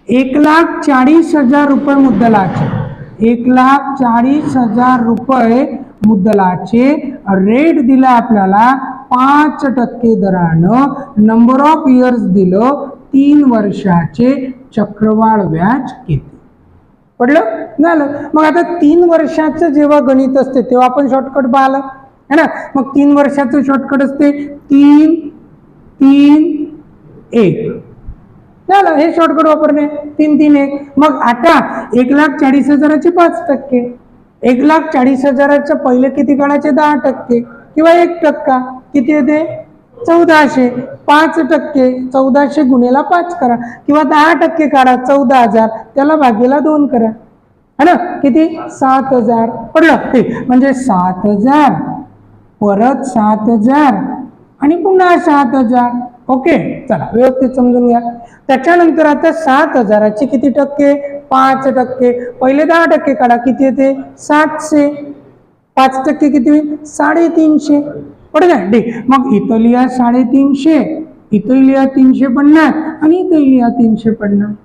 1,40,000 रुपये मुद्दलाचे, 1,40,000 रुपये मुद्दलाचे रेट दिला आपल्याला 5% दरानं, नंबर ऑफ इयर्स दिलं 3 वर्षाचे, चक्रवाढ व्याज किती पडलं झालं. मग आता 3 वर्षाचं जेव्हा गणित असते तेव्हा आपण शॉर्टकट पाहिलं है ना. मग 3 वर्षाचं शॉर्टकट असते 3 3 1 झालं, हे शॉर्टकट वापरणे 3 3 1. मग आता 1,40,000चे 5%, 1,40,000च्या पहिले किती काढायचे 10% किंवा 1% किती येते 1400. 5% 1400 गुणिले 5 करा किंवा 10% काढा 14,000, त्याला भागीला 2 करा है ना. किती 7,000 पडलं. ठीक, म्हणजे 7,000 परत 7,000 आणि पुन्हा 7,000. ओके, चला व्यवस्थित समजून घ्या. त्याच्यानंतर आता 7,000चे किती टक्के 5%, पहिले 10% काढा किती येते 700, 5% किती होईल 350 पडलं. ठीक, मग इथं लिहा 350, इथं लिहा 350 आणि इथं लिहा 350.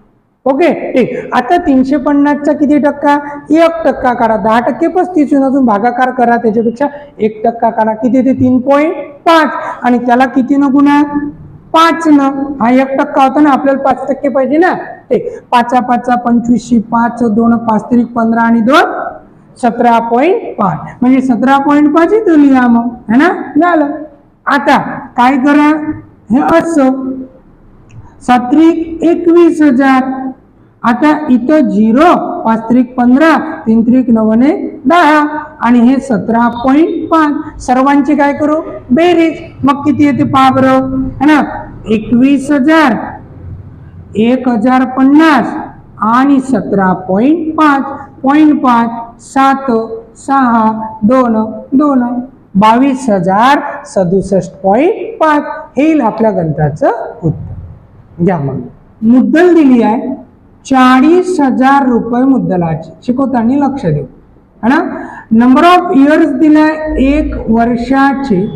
ओके, ठीक. आता 350चा किती टक्का 1% काढा, 10% 35 अजून भागाकार करा, त्याच्यापेक्षा 1% काढा किती येते 3.5 आणि त्याला किती न गुणा 5 न. हा 1% होता ना, आपल्याला 5% पाहिजे ना. ठीक, 5 5 25, 5 2 5 3 15 आणि 2 17.5 म्हणजे 17.5 इथं लिहा मग है ना. झालं. आता काय करा, हे असं 7 21,000. आता इथं 0, 5 3 15, 3 3 9 10 आणि हे 17.5. सर्वांची काय करू बेरीज, मग किती येते पहा बरं है ना. 21,000, 1,050 आणि 17.5 0.5 7 6 2 2 22,067.5 हे येईल आपल्या गणिताचं उत्तर. घ्या मग मुद्दल दिली आहे 40,000 रुपये मुद्दलाची, शिकवताना लक्ष देऊ है ना. नंबर ऑफ इयर्स दिलाय 1 वर्षाचे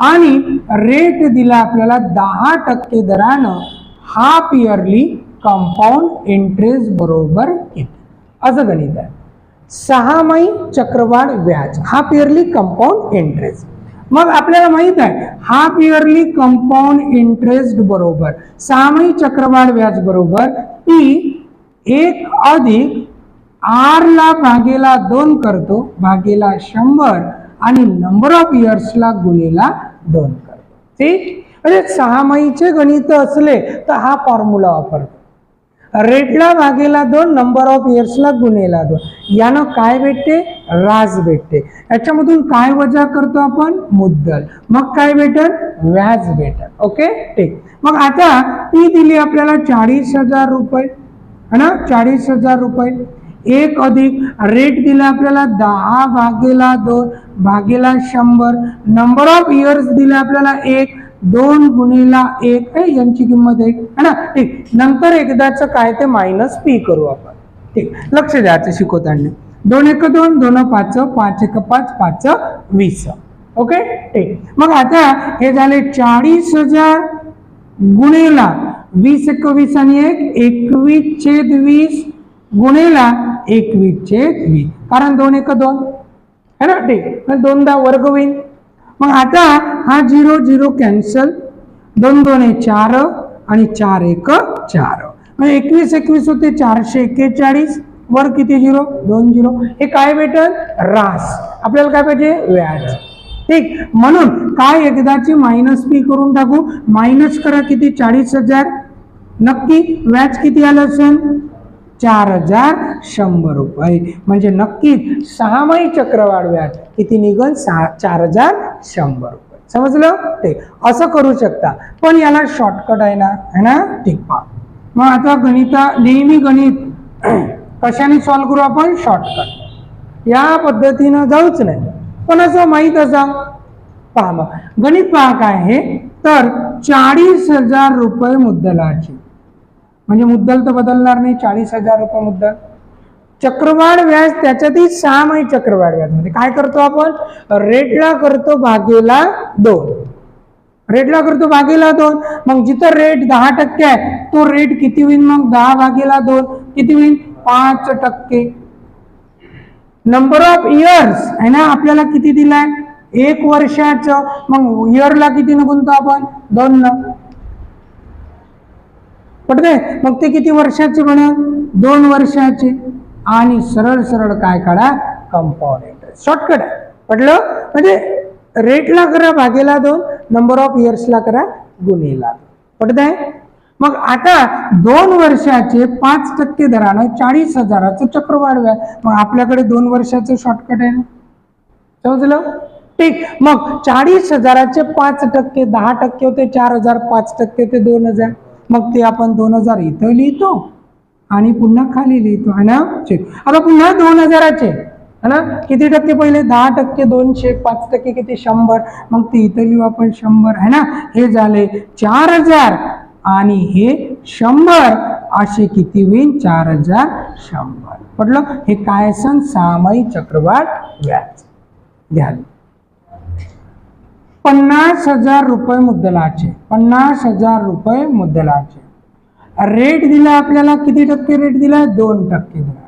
आणि रेट दिला आपल्याला 10% दरानं हाफ इयरली कंपाऊंड इंटरेस्ट बरोबर किती, असं गणित आहे. 6माही चक्रवाढ व्याज हाफ इयरली कंपाऊंड इंटरेस्ट. मग आपल्याला माहित आहे हाफ इयरली कंपाऊंड इंटरेस्ट बरोबर 6माही चक्रवाढ व्याज बरोबर टी 1 अधिक R ला भागेला 2 करतो भागेला 100 आणि नंबर ऑफ इयर्सला गुणेला 2 करतो. ठीक, म्हणजे 6माहीचे गणित असले तर हा फॉर्म्युला वापरतो. रेटला भागेला 2, नंबर ऑफ इयर्सला गुणेला 2, यानं काय भेटते व्याज भेटते. याच्यामधून काय वजा करतो आपण मुद्दल, मग काय भेटेल व्याज भेटेल. ओके, ठीक. मग आता ती दिली आपल्याला 40,000 रुपये है ना. 40,000 रुपये 1 अधिक रेट दिला आपल्याला 10 भागेला 2 भागेला 100, नंबर ऑफ इयर्स दिला आपल्याला 1, 2 गुणिला 1 यांची किंमत 1 है ना. ठीक, नंतर एकदाच काय ते मायनस पी करू आपण. ठीक, लक्ष द्यायचं शिकवताना. 2 1 2 2 5 5 1 5 5 20. ओके, ठीक. मग आता हे झाले 40,000 गुणेला 20 21 आणि 1 21/20 गुणेला 21/20, कारण 2 1 2 है ना. ठीक, 2दा वर्ग होईल. मग आता हा 0 0 कॅन्सल, 2 2 4 आणि 4 1 4 म्हणजे 21 21 होते 441 वर किती 0 2 0. हे काय भेटेल रास, आपल्याला काय पाहिजे व्याज. ठीक, म्हणून काय एकदाची मायनस पी करून टाकू. मायनस करा किती 40,000, नक्की व्याज किती आलं असेल 4,100 रुपये. म्हणजे नक्कीच 6माही चक्रवाढ व्याज किती निघेल 4,100 रुपये. समजलं. ठीक, असं करू शकता, पण याला शॉर्टकट आहे ना है ना. ठीक, पहा मग आता नेहमी गणित कशाने सॉल्व्ह करू आपण शॉर्टकट, या पद्धतीनं जाऊच नाही, पण असं माहीत असा. पहा मग गणित पहा काय आहे तर 40,000 रुपये मुद्दलाची, म्हणजे मुद्दल तर बदलणार नाही 40,000 रुपये मुद्दल. चक्रवाढ व्याज त्याच्यातही 6माही चक्रवाढ व्याज मध्ये काय करतो आपण रेटला करतो भागेला 2 रेटला करतो भागीला 2, मग जिथं रेट 10% आहे तो रेट किती होईल मग 10/2 किती होईल 5%. नंबर ऑफ इयर्स आहे ना आपल्याला किती दिलाय 1 वर्षाचं, मग इयरला किती न गुणतो आपण 2 न पडते, मग ते किती वर्षाचे बनत 2 वर्षाचे. आणि सरळ सरळ काय काढा कंपाऊंड इंटरेस्ट, शॉर्टकट आहे. पडलं, म्हणजे रेटला करा भागेला 2, नंबर ऑफ इयर्सला करा गुणेला 2. पडतंय. मग आता 2 वर्षाचे 5% दरानं 40,000चं चक्र वाढव्या, मग आपल्याकडे 2 वर्षाचं शॉर्टकट आहे ना, समजलं. ठीक, मग 40,000चे 5% 10% होते 4,000, 5% ते 2,000, मग ते आपण 2,000 इथं लिहितो आणि पुन्हा खाली लिहितो है ना. आता पुन्हा 2,000चे है ना, किती टक्के पहिले 10%, 200, 5% किती 100, मग ते इथं लिहू आपण 100 है ना. हे झाले 4,000 आणि हे 100, असे किती होईल 4,100. पडलं. हे काय असन सामायिक चक्रवाढ व्याज. घ्या 50,000 रुपये मुद्दलाचे, 50,000 रुपये मुद्दलाचे. रेट दिला आपल्याला किती टक्के रेट दिलाय 2% दिला.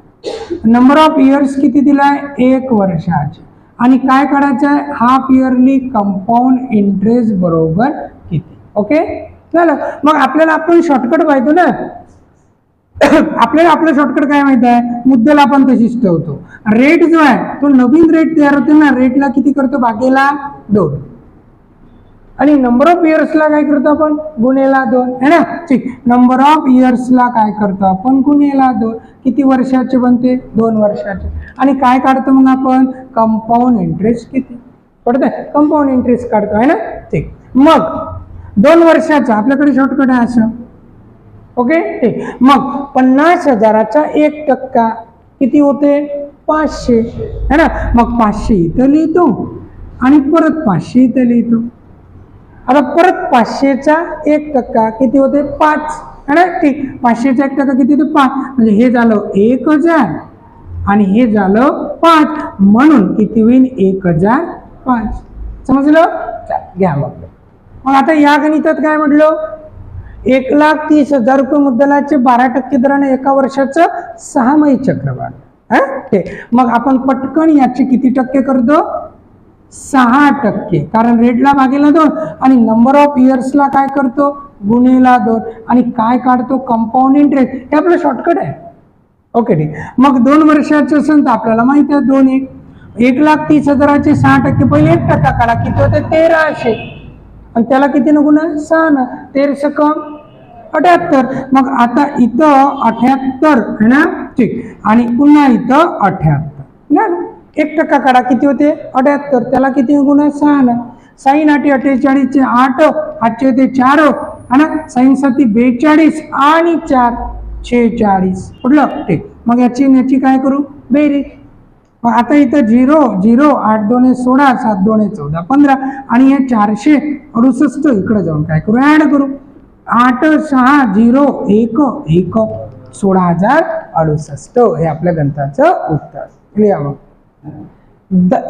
नंबर ऑफ इयर्स किती दिलाय 1 वर्षाचे. आणि काय करायचं आहे हाफ इयरली कंपाऊंड इंटरेस्ट बरोबर किती. ओके झालं. मग आपल्याला आपण शॉर्टकट पाहिजे ना, आपल्याला आपलं शॉर्टकट काय माहित आहे, मुद्दल आपण तशीच ठेवतो. रेट जो आहे तो नवीन रेट तयार होते ना, रेटला किती करतो भागेला 2, आणि नंबर ऑफ इयर्सला काय करतो आपण गुणेला 2 है ना. ठीक, नंबर ऑफ इयर्सला काय करतो आपण गुणेला 2, किती वर्षाचे बनते 2 वर्षाचे. आणि काय काढतो मग आपण कंपाऊंड इंटरेस्ट किती पडतंय, कंपाऊंड इंटरेस्ट काढतो है ना. ठीक, मग 2 वर्षाचा आपल्याकडे शॉर्टकट आहे असं. ओके ठीक, मग 50,000चा 1% किती होते 500 है ना. मग 500 इथं लिहितो आणि परत 500 इथं लिहितो. आता परत 500चा 1% किती होते 5 है ना. ठीक, 500चा 1% किती होते 5, म्हणजे हे झालं 1,000 आणि हे झालं 5, म्हणून किती होईल 1,005. समजलं. घ्या मग आता या गणितात काय म्हटलं 1,30,000 रुपये मुद्दलाचे 12% दराने 1 वर्षाचं सहामाही चक्रवाढ. मग आपण पटकन याचे किती टक्के करतो 6%, कारण रेटला भागेला 2 आणि नंबर ऑफ इयर्सला काय करतो गुणेला 2 आणि काय काढतो कंपाऊंड इंटरेस्ट. हे आपलं शॉर्टकट आहे. ओके ठीक, मग 2 वर्षाचं असेल तर आपल्याला माहिती आहे 2 1,30,000चे 6% पहिले 1% काढा किती होते 1,300 आणि त्याला किती न गुणा 6 न 13 कम 78. मग आता इथं 78 है ना. ठीक, आणि पुन्हा इथं 78 ना, 1% काढा किती होते 78, त्याला किती गुणा 6 न. 6 8 48चे 8, 8 होते 4 है ना. 6 7 42 आणि 4 46. कुठलं. ठीक, मग याची काय करू बेरीज. मग आता इथं 0 0 8 2 16 7 2 14 15 आणि हे 468 इकडे जाऊन काय करू ऍड करू 8 6 0 1 1 16,068. हे आपल्या गणिताचं उत्तर. लिहा मग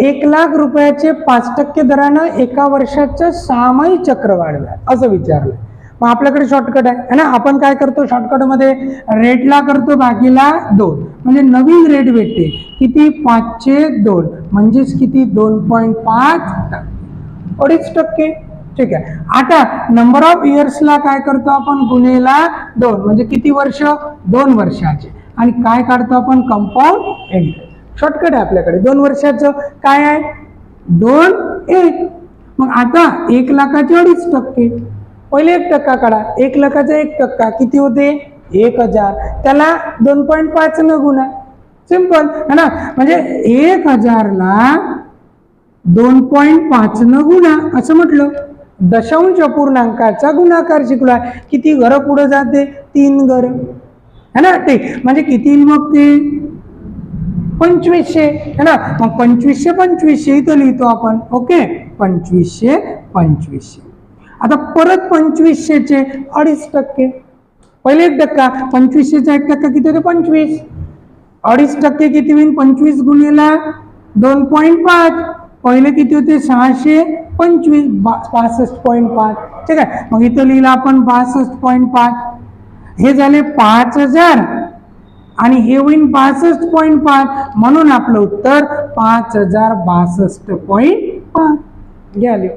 1,00,000 रुपयाचे 5% दरानं 1 वर्षाचं सहामाही चक्रवाढ व्याज असं विचारलंय. मग आपल्याकडे शॉर्टकट आहे ना, आपण काय करतो शॉर्टकट मध्ये रेटला करतो भागीला 2, म्हणजे नवीन रेट भेटते किती 5/2 म्हणजेच किती 2.5%, 2.5%. ठीक आहे. आता नंबर ऑफ इयर्सला काय करतो आपण गुणेला 2, म्हणजे किती वर्ष 2 वर्षाचे, आणि काय काढतो आपण कंपाऊंड इंटरेस्ट. शॉर्टकट आहे आपल्याकडे 2 वर्षाचं काय आहे 2 1. मग आता 1,00,000चे 2.5%, पहिले 1% काढा 1,00,000चा 1% किती होते 1,000, त्याला 2.5 न गुणा. सिंपल है ना, म्हणजे 1,000ला 2.5 न गुणा असं म्हटलं. दशांश अपूर्णांकाचा गुणाकार शिकला. किती घर पुढे जाते 3 घर है ना. ते म्हणजे किती मग ते 2500 है ना. मग 2500 इथं लिहितो आपण. ओके 2500. आता परत 2500चे 2.5%, पहिले 1%, 2500चा 1% किती होते 25, 2.5% किती होईल 25 गुणिले 2.5, पहिले किती होते 600 65.5. ठीक आहे, मग इथं लिहिलं आपण 62.5. हे झाले 5000 आणि हे होईल 62.5. म्हणून आपलं उत्तर 5062.5. घ्या लिहून.